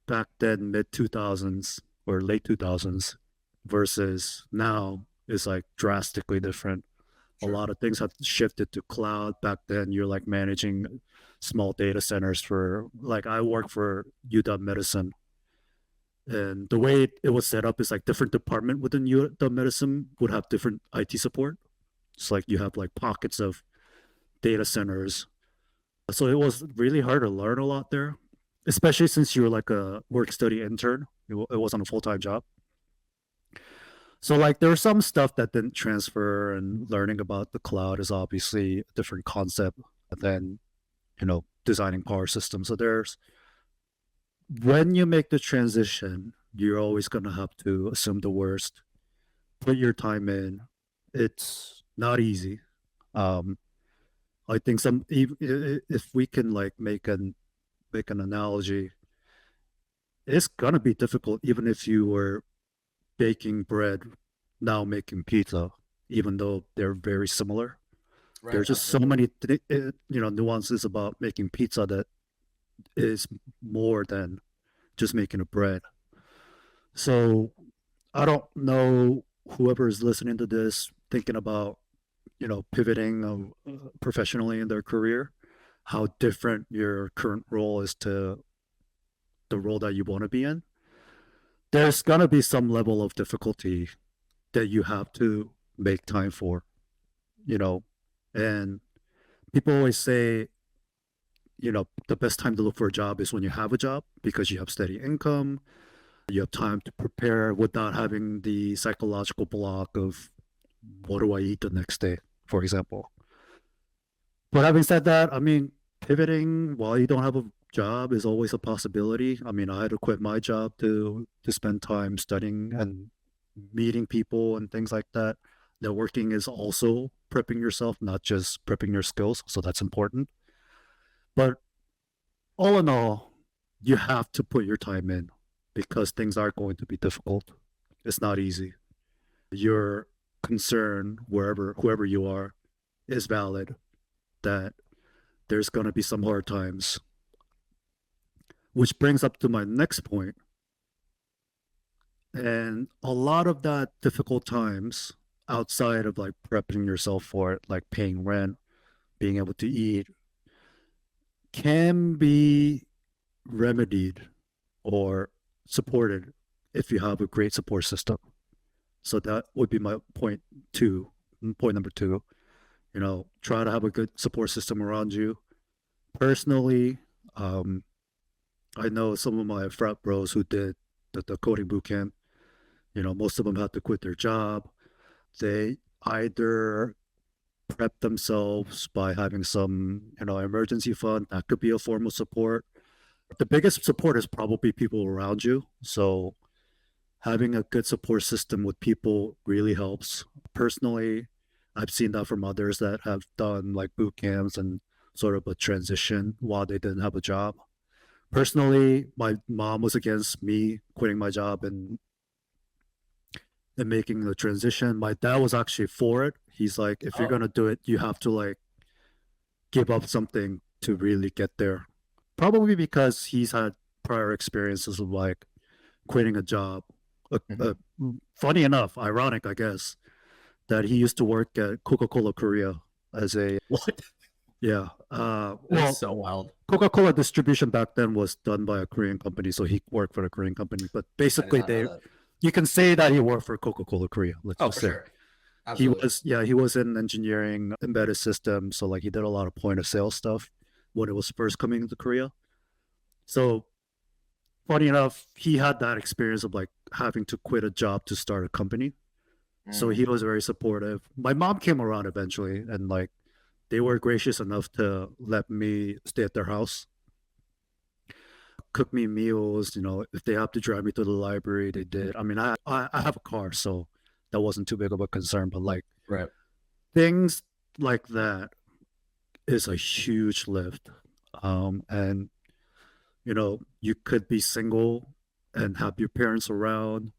back then, mid 2000s or late 2000s versus now is like drastically different. A Sure. lot of things have shifted to cloud. Back then, you're like managing small data centers for, like, I work for UW Medicine. And the way it was set up is like different department within UW Medicine would have different IT support. It's like you have like pockets of data centers. So it was really hard to learn a lot there, especially since you were like a work study intern. It wasn't a full time job. So like there was some stuff that didn't transfer, and learning about the cloud is obviously a different concept than designing power systems. So there's when you make the transition, you're always gonna have to assume the worst, put your time in. It's not easy. Um, I think if we can like make an analogy, it's gonna be difficult even if you were baking bread, now making pizza, even though they're very similar. Right. There's just so Absolutely. many nuances about making pizza that is more than just making a bread. So I don't know whoever is listening to this thinking about pivoting professionally in their career, how different your current role is to the role that you want to be in. There's gonna be some level of difficulty that you have to make time for, you know. And people always say, the best time to look for a job is when you have a job because you have steady income, you have time to prepare without having the psychological block of what do I eat the next day, for example. But having said that, I mean, pivoting while you don't have a job is always a possibility. I mean, I had to quit my job to spend time studying and meeting people and things like that. Networking is also prepping yourself, not just prepping your skills. So that's important. But all in all, you have to put your time in because things are going to be difficult. It's not easy. Your concern, whoever you are, is valid. That there's going to be some hard times, which brings up to my next point. And a lot of that difficult times outside of like prepping yourself for it, like paying rent, being able to eat, can be remedied or supported if you have a great support system. So that would be my point two. Point number two, try to have a good support system around you. Personally, um, I know some of my frat bros who did the coding boot camp. Most of them had to quit their job. They either prep themselves by having some, emergency fund. That could be a form of support. The biggest support is probably people around you. So having a good support system with people really helps. Personally, I've seen that from others that have done like boot camps and sort of a transition while they didn't have a job. Personally, my mom was against me quitting my job and making the transition. My dad was actually for it. He's like, if you're Oh. gonna do it, you have to like give up something to really get there. Probably because he's had prior experiences of like quitting a job. Hmm. Funny enough, ironic, I guess, that he used to work at Coca-Cola Korea as a What? yeah. That's Well, so wild. Coca-Cola distribution back then was done by a Korean company, so he worked for a Korean company. But I did basically, not know that. you can say that he worked for Coca-Cola Korea. Let's Oh, just for say sure. Absolutely. he was in engineering, embedded systems, so like he did a lot of point of sale stuff when it was first coming into Korea. So funny enough, he had that experience of like having to quit a job to start a company. So Mm. he was very supportive. My mom came around eventually, and like they were gracious enough to let me stay at their house, cook me meals. If they have to drive me to the library, they did. I mean, I have a car, so that wasn't too big of a concern. But like Right. things like that is a huge lift. And you could be single and have your parents around.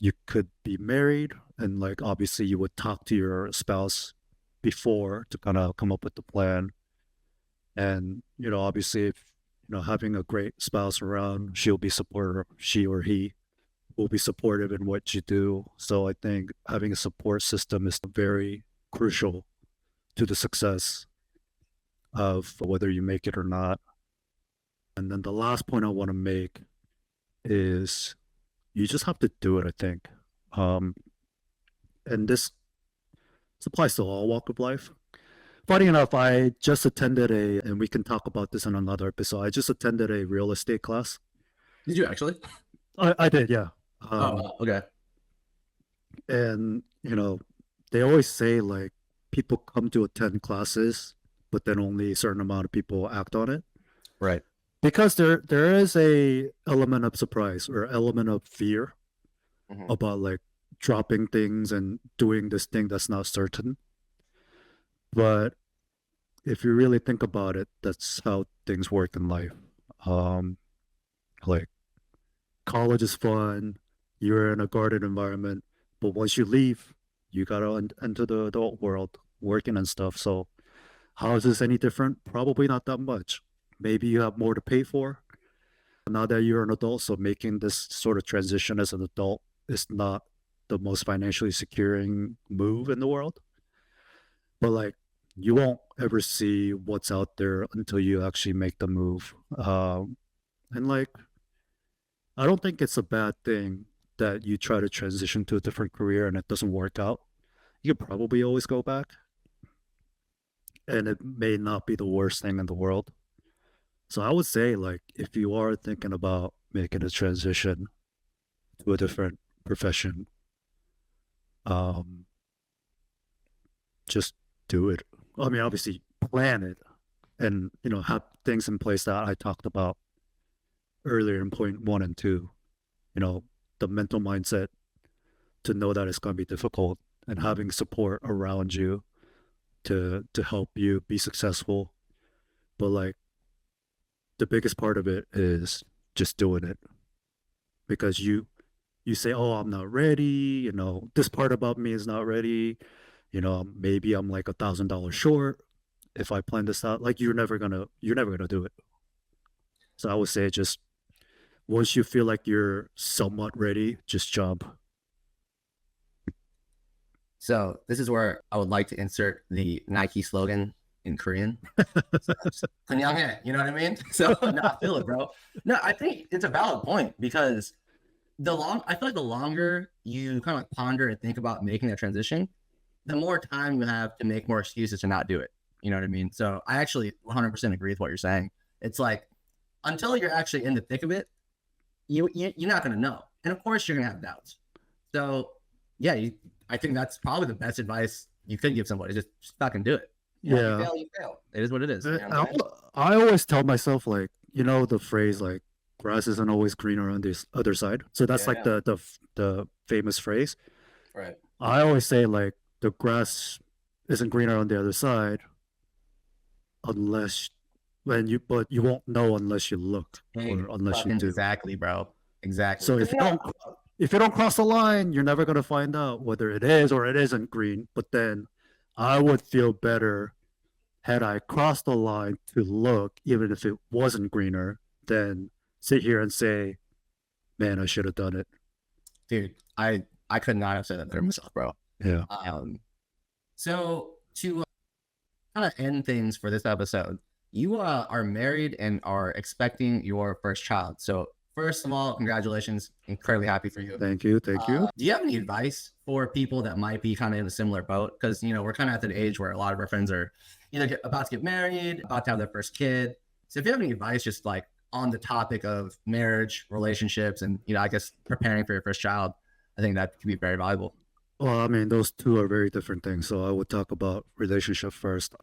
You could be married, and like obviously you would talk to your spouse before to kind of come up with the plan. And obviously, if having a great spouse around, she'll be supportive. She or he will be supportive in what you do. So I think having a support system is very crucial to the success of whether you make it or not. And then the last point I want to make is you just have to do it, I think. Um, and this applies to all walk of life. Funny enough, I just attended and we can talk about this in another episode. I just attended a real estate class. Did you actually? I did, yeah. Okay. And, they always say like people come to attend classes, but then only a certain amount of people act on it. Right. Because there is a element of surprise or element of fear about like dropping things and doing this thing that's not certain. But if you really think about it, that's how things work in life. Like college is fun, you're in a guarded environment, but once you leave, you gotta enter the adult world, working and stuff. So how is this any different? Probably not that much. Maybe you have more to pay for now that you're an adult. So making this sort of transition as an adult is not the most financially securing move in the world. But like, you won't ever see what's out there until you actually make the move. And like, I don't think it's a bad thing that you try to transition to a different career and it doesn't work out. You could probably always go back. And it may not be the worst thing in the world. So I would say, like, if you are thinking about making a transition to a different profession, just do it. I mean, obviously, plan it, and have things in place that I talked about earlier in point 1 and 2. The mental mindset to know that it's going to be difficult, and having support around you to help you be successful. But like, the biggest part of it is just doing it, because you say, oh, I'm not ready, this part about me is not ready, maybe I'm like $1,000 short if I plan this out. Like, you're never gonna do it. So I would say, just once you feel like you're somewhat ready, just jump. So this is where I would like to insert the Nike slogan in Korean. "Kanyanghae," you know what I mean? So no, I feel it, bro. No, I think it's a valid point, because I feel like the longer you kind of ponder and think about making that transition, the more time you have to make more excuses to not do it. You know what I mean? So I actually 100% agree with what you're saying. It's like, until you're actually in the thick of it, you're not going to know. And of course you're going to have doubts. So yeah, I think that's probably the best advice you could give somebody. Just fucking do it. Yeah. You fail. It is what it is. I always tell myself, like, the phrase, like, grass isn't always greener on this other side. So that's the famous phrase. Right. I always say, like, the grass isn't greener on the other side but you won't know unless you look, or unless you do. Exactly, bro. Exactly. So if you don't cross the line, you're never going to find out whether it is or it isn't green. But then I would feel better had I crossed the line to look, even if it wasn't greener, than sit here and say, man, I should have done it. Dude, I could not have said that better myself, bro. Yeah. So to kind of end things for this episode, you are married and are expecting your first child. So first of all, congratulations. Incredibly happy for you. Thank you. Thank you. Do you have any advice for people that might be kind of in a similar boat? Because, we're kind of at the age where a lot of our friends are either about to get married, about to have their first kid. So if you have any advice, just like on the topic of marriage, relationships, and, I guess preparing for your first child, I think that could be very valuable. Well, I mean, those two are very different things. So I would talk about relationship first.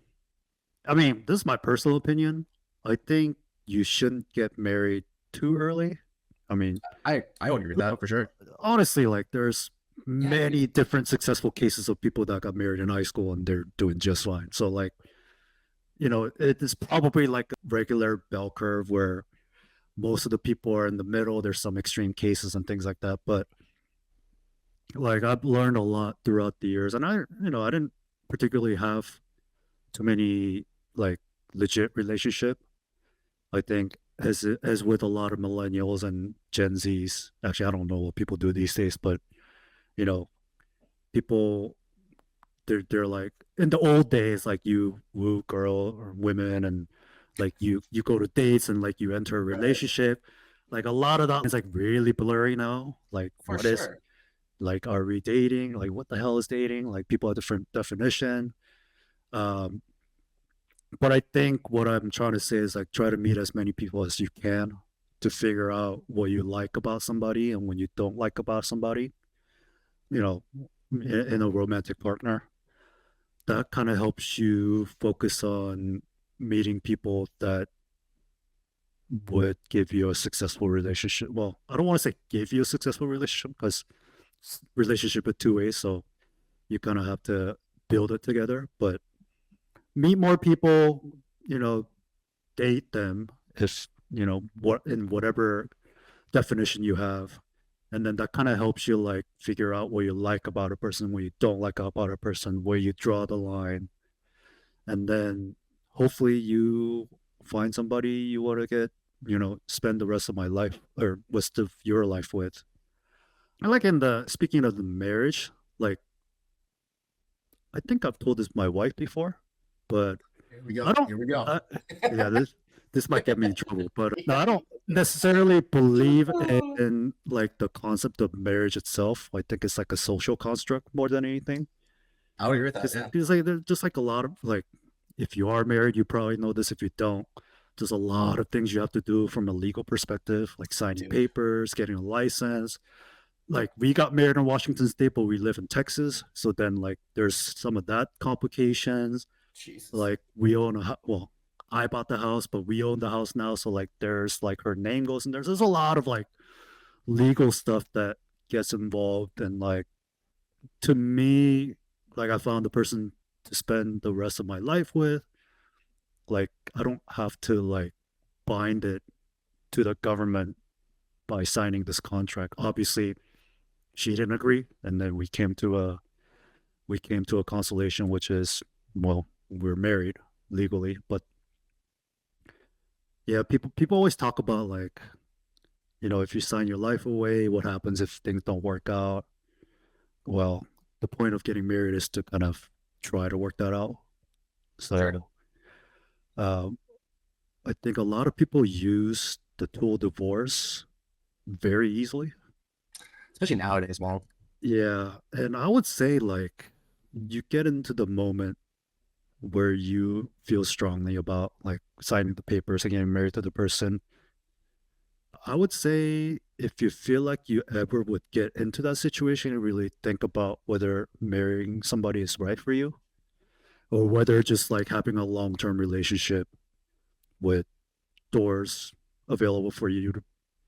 I mean, this is my personal opinion. I think you shouldn't get married too early. I mean, I would agree with that for sure. Honestly, like, there's many different successful cases of people that got married in high school and they're doing just fine. So like, it is probably like a regular bell curve where Most of the people are in the middle. There's some extreme cases and things like that, but like I've learned a lot throughout the years, and I didn't particularly have too many like legit relationship. I think as with a lot of millennials and Gen Zs, actually I don't know what people do these days, but you know, people they're like in the old days, like you woo girl or women, and like you go to dates and like you enter a Right. relationship. Like a lot of that is like really blurry now. Like For what is sure. like are we dating? Like what the hell is dating? Like people have different definition. Um, but I think what I'm trying to say is like try to meet as many people as you can to figure out what you like about somebody and what you don't like about somebody, you know, in a romantic partner. That kind of helps you focus on meeting people that would give you a successful relationship. Well, I don't want to say give you a successful relationship because relationship is two ways, so you kind of have to build it together. But meet more people, you know, date them if what in whatever definition you have, and then that kind of helps you like figure out what you like about a person, what you don't like about a person, where you draw the line, and then hopefully you find somebody you want to get spend the rest of my life or rest of your life with. I like in the speaking of the marriage, like I think I've told this my wife before, but Here we go. I don't. Here we go. I, yeah, this might get me in trouble, but no, I don't necessarily believe in like the concept of marriage itself. I think it's like a social construct more than anything. I would agree with that. Because Yeah. like there's just like a lot of like, if you are married, you probably know this. If you don't, there's a lot of things you have to do from a legal perspective, like signing Dude. papers, getting a license. Like we got married in Washington State, but we live in Texas, so then like there's some of that complications. Jesus. Like we own well, I bought the house, but we own the house now, so like there's like her name goes in there's a lot of like legal stuff that gets involved, and like to me, like I found the person to spend the rest of my life with. Like I don't have to like bind it to the government by signing this contract. Obviously she didn't agree, and then we came to a consolation, which is, well, we're married legally. But yeah, people always talk about like, if you sign your life away, what happens if things don't work out? Well, the point of getting married is to kind of try to work that out. Sure. So um, I think a lot of people use the tool divorce very easily. Especially nowadays, man. Yeah, and I would say like you get into the moment where you feel strongly about like signing the papers and getting married to the person. I would say if you feel like you ever would get into that situation and really think about whether marrying somebody is right for you, or whether just like having a long-term relationship with doors available for you to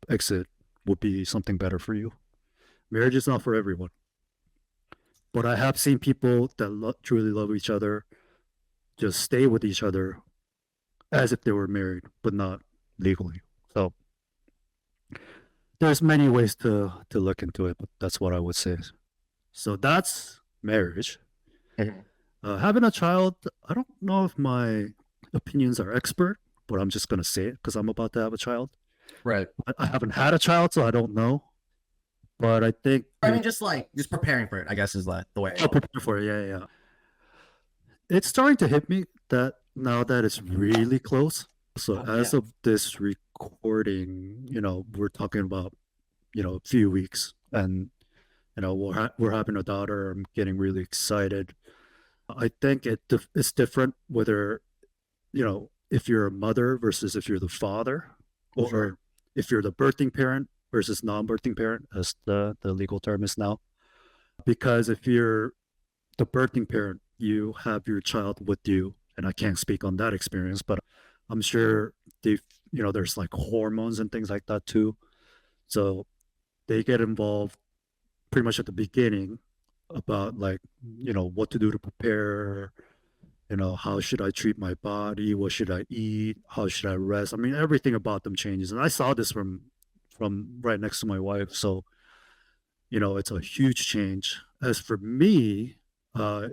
exit would be something better for you. Marriage is not for everyone, but I have seen people that truly love each other just stay with each other as if they were married, but not legally. So there's many ways to look into it, but that's what I would say. So that's marriage. Mhm. Having a child, I don't know if my opinions are expert, but I'm just gonna say it because I'm about to have a child. Right. I haven't had a child, so I don't know. But I think I mean, just preparing for it, I guess, is the way. I'll prepare for it. Yeah, yeah, yeah. It's starting to hit me that now that it's really close. So Oh as yeah. of this recording, we're talking about a few weeks, and we're having a daughter. I'm getting really excited. I think it's different whether if you're a mother versus if you're the father, Sure. or if you're the birthing parent versus non-birthing parent, as the legal term is now. Because if you're the birthing parent, you have your child with you, and I can't speak on that experience, but I'm sure they, there's like hormones and things like that too. So they get involved pretty much at the beginning about like what to do to prepare, How should I treat my body? What should I eat? How should I rest? I mean, everything about them changes. And I saw this from right next to my wife. So, it's a huge change. As for me, uh,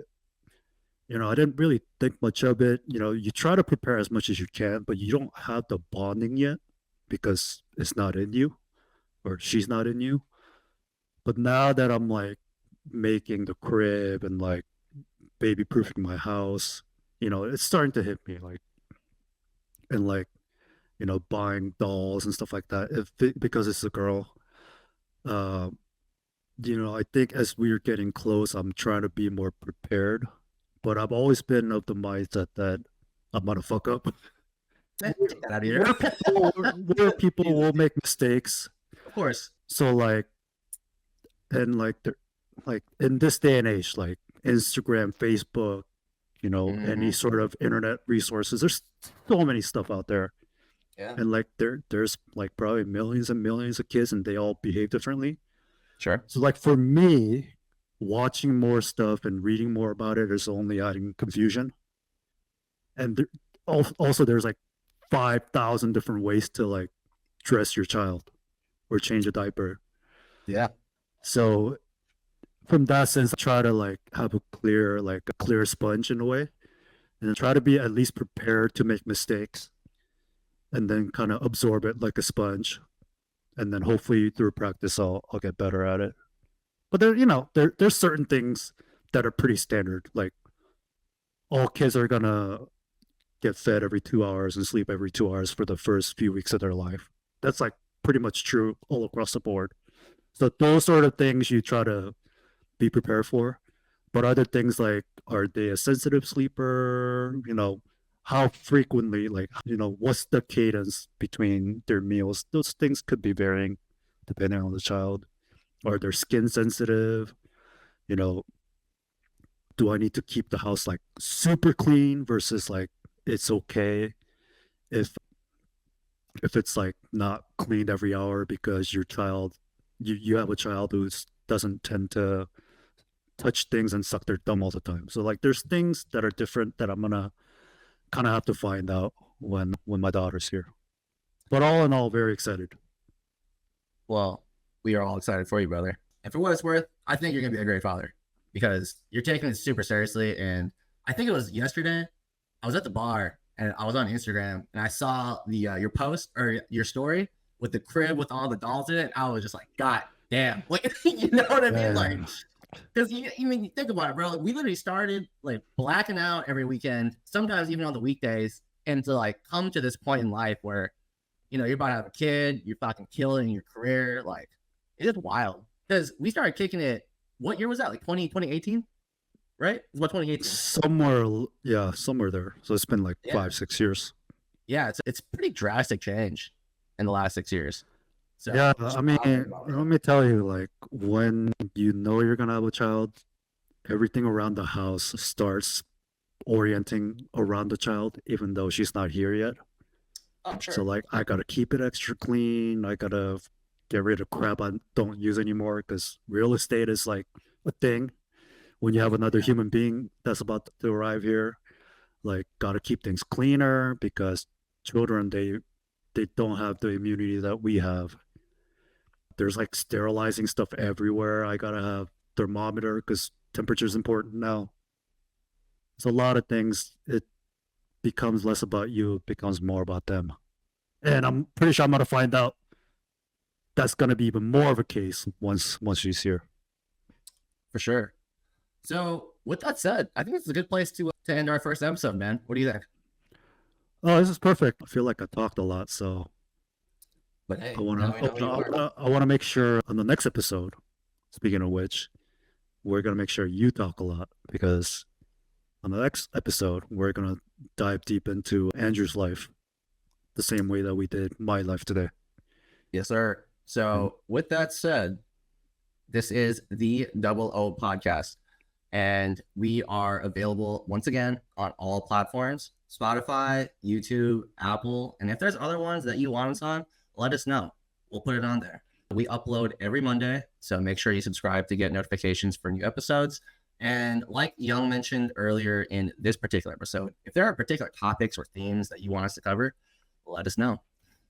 I didn't really think much of it. You try to prepare as much as you can, but you don't have the bonding yet because it's not in you or she's not in you. But now that I'm like making the crib and like baby proofing my house, it's starting to hit me like, and like, buying dolls and stuff like that. Because it's a girl, uh, I think as we're getting close, I'm trying to be more prepared. But I've always been of the mindset that I'm gonna fuck up. Get that out of here. Where people will make mistakes. Of course. So like, and like in this day and age, like Instagram, Facebook, any sort of internet resources. There's so many stuff out there. Yeah. And like there's like probably millions and millions of kids and they all behave differently. Sure. So like for me, watching more stuff and reading more about it is only adding confusion. And also there's like 5,000 different ways to like dress your child or change a diaper. Yeah. So from that sense, I try to like have a clear sponge in a way, and then try to be at least prepared to make mistakes, and then kind of absorb it like a sponge, and then hopefully through practice I'll get better at it. But there's certain things that are pretty standard. Like all kids are gonna get fed every 2 hours and sleep every 2 hours for the first few weeks of their life. That's like pretty much true all across the board. So those sort of things you try to be prepared for. But other things like, are they a sensitive sleeper? How frequently, like, what's the cadence between their meals? Those things could be varying depending on the child. Are their skin sensitive? You know, do I need to keep the house like super clean versus like it's okay if it's like not cleaned every hour because you have a child who doesn't tend to touch things and suck their thumb all the time. So like there's things that are different that I'm gonna kind of have to find out when my daughter's here. But all in all, very excited. Well, we are all excited for you, brother. And for what it's worth, I think you're gonna be a great father because you're taking it super seriously. And I think it was yesterday, I was at the bar and I was on Instagram and I saw the your post or your story with the crib with all the dolls in it. I was just like, God damn, like you know what I mean? Like, because you think about it, bro. Like, we literally started like blacking out every weekend, sometimes even on the weekdays, and to like come to this point in life where you're about to have a kid, you're fucking killing your career. Like, it is wild because we started kicking it. What year was that? Like 2018, right? It's about 2018. Somewhere there. So it's been like 5-6 years. Yeah, it's pretty drastic change in the last 6 years. So, yeah, I mean, let me tell you, like when you're gonna have a child, everything around the house starts orienting around the child, even though she's not here yet. Oh, sure. So like I gotta keep it extra clean. I gotta get rid of crap I don't use anymore because real estate is like a thing when you have another human being that's about to arrive here. Like gotta keep things cleaner because children they don't have the immunity that we have. There's like sterilizing stuff everywhere. I gotta have thermometer because temperature is important now. It's a lot of things. It becomes less about you, it becomes more about them. And I'm pretty sure I'm gonna find out that's gonna be even more of a case once she's here. For sure. So with that said, I think it's a good place to end our first episode, man. What do you think? Oh, this is perfect. I feel like I talked a lot, so But hey, I wanna make sure on the next episode, speaking of which, we're gonna make sure you talk a lot because on the next episode, we're going to dive deep into Andrew's life the same way that we did my life today. Yes, sir. So, with that said, this is the Double O podcast, and we are available once again on all platforms: Spotify, YouTube, Apple. And if there's other ones that you want us on, let us know. We'll put it on there. We upload every Monday, so make sure you subscribe to get notifications for new episodes. And like Young mentioned earlier in this particular episode, if there are particular topics or themes that you want us to cover, let us know.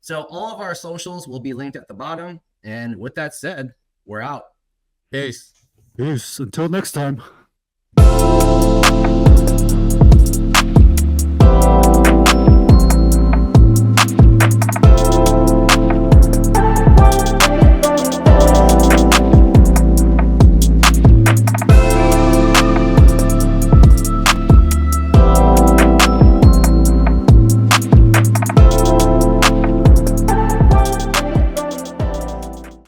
So all of our socials will be linked at the bottom. And with that said, we're out. Peace. Peace. Until next time.